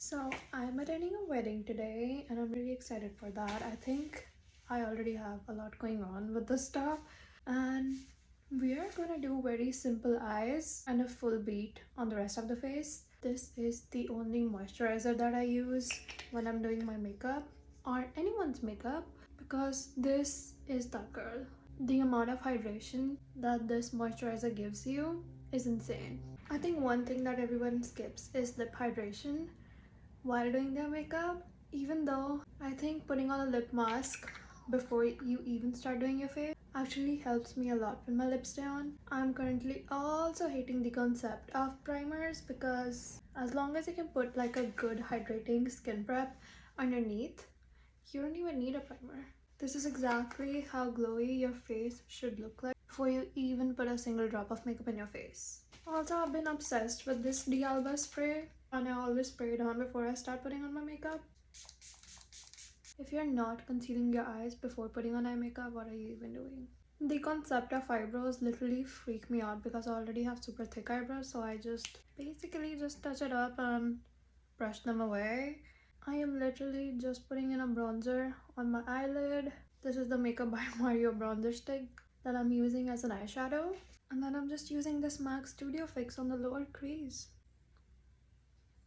So I'm attending a wedding today and I'm really excited for that. I think I already have a lot going on with the stuff, and we are gonna do very simple eyes and a full beat on the rest of the face. This is the only moisturizer that I use when I'm doing my makeup or anyone's makeup because this is that girl. The amount of hydration that this moisturizer gives you is insane. I think one thing that everyone skips is lip hydration while doing their makeup, even though I think putting on a lip mask before you even start doing your face actually helps me a lot when my lips stay on. I'm currently also hating the concept of primers because as long as you can put like a good hydrating skin prep underneath, you don't even need a primer. This is exactly how glowy your face should look like before you even put a single drop of makeup in your face. Also, I've been obsessed with this D'Alba spray and I always spray it on before I start putting on my makeup. If you're not concealing your eyes before putting on eye makeup, what are you even doing? The concept of eyebrows literally freak me out because I already have super thick eyebrows, so I just basically just touch it up and brush them away. I am literally just putting in a bronzer on my eyelid. This is the Makeup by Mario bronzer stick that I'm using as an eyeshadow. And then I'm just using this MAC Studio Fix on the lower crease.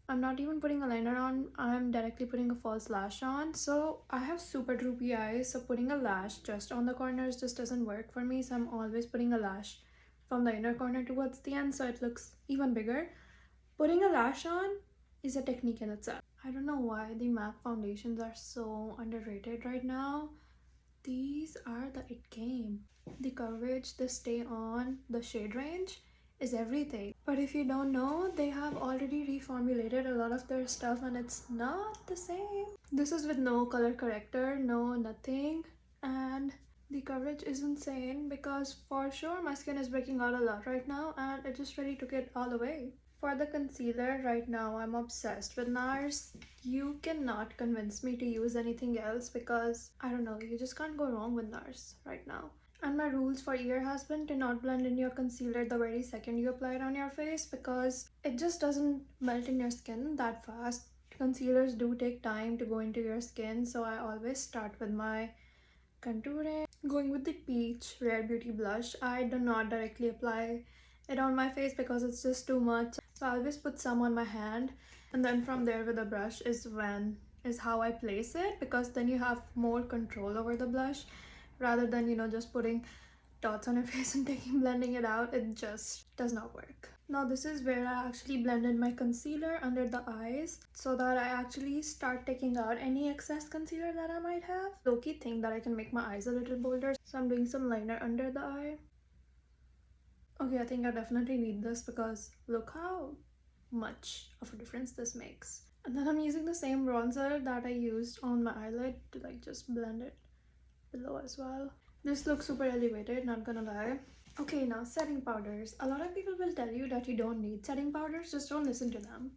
I'm not even putting a liner on, I'm directly putting a false lash on. So I have super droopy eyes, so putting a lash just on the corners just doesn't work for me. So I'm always putting a lash from the inner corner towards the end so it looks even bigger. Putting a lash on is a technique in itself. I don't know why the MAC foundations are so underrated right now. These are the it game. The coverage, the stay on, the shade range is everything. But if you don't know, they have already reformulated a lot of their stuff and it's not the same. This is with no color corrector, no nothing, and the coverage is insane because for sure my skin is breaking out a lot right now and it just really took it all away. For the concealer right now, I'm obsessed with NARS. You cannot convince me to use anything else because I don't know, you just can't go wrong with NARS right now. And my rules for year has been to not blend in your concealer the very second you apply it on your face because it just doesn't melt in your skin that fast. Concealers do take time to go into your skin, so I always start with my contouring. Going with the Peach Rare Beauty blush, I do not directly apply it on my face because it's just too much. So I always put some on my hand and then from there with a brush is how I place it, because then you have more control over the blush rather than just putting dots on your face and blending it out. It just does not work. Now this is where I actually blended my concealer under the eyes so that I actually start taking out any excess concealer that I might have. Low-key think that I can make my eyes a little bolder, so I'm doing some liner under the eye. Okay, I think I definitely need this because look how much of a difference this makes. And then I'm using the same bronzer that I used on my eyelid to just blend it below as well. This looks super elevated, not gonna lie. Okay, now setting powders. A lot of people will tell you that you don't need setting powders, just don't listen to them.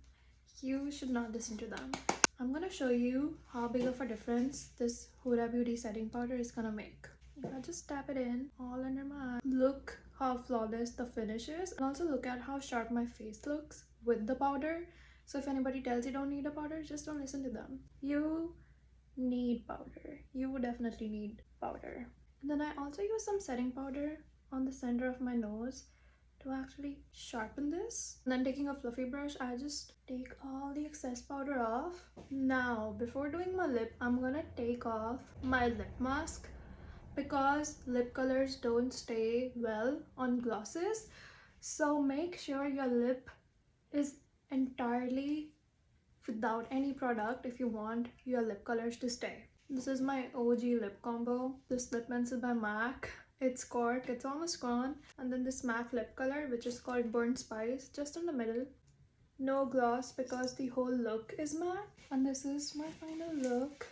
You should not listen to them. I'm gonna show you how big of a difference this Huda Beauty setting powder is gonna make. If I just tap it in all under my eye, look how flawless the finish is, and also look at how sharp my face looks with the powder. So if anybody tells you don't need a powder, just don't listen to them. You need powder. You would definitely need powder. And then I also use some setting powder on the center of my nose to actually sharpen this. And then taking a fluffy brush, I just take all the excess powder off. Now, before doing my lip, I'm gonna take off my lip mask because lip colors don't stay well on glosses. So make sure your lip is entirely without any product if you want your lip colors to stay. This is my OG lip combo. This lip pencil by MAC. It's cork, it's almost gone. And then this MAC lip color, which is called Burnt Spice, just in the middle. No gloss because the whole look is matte. And this is my final look.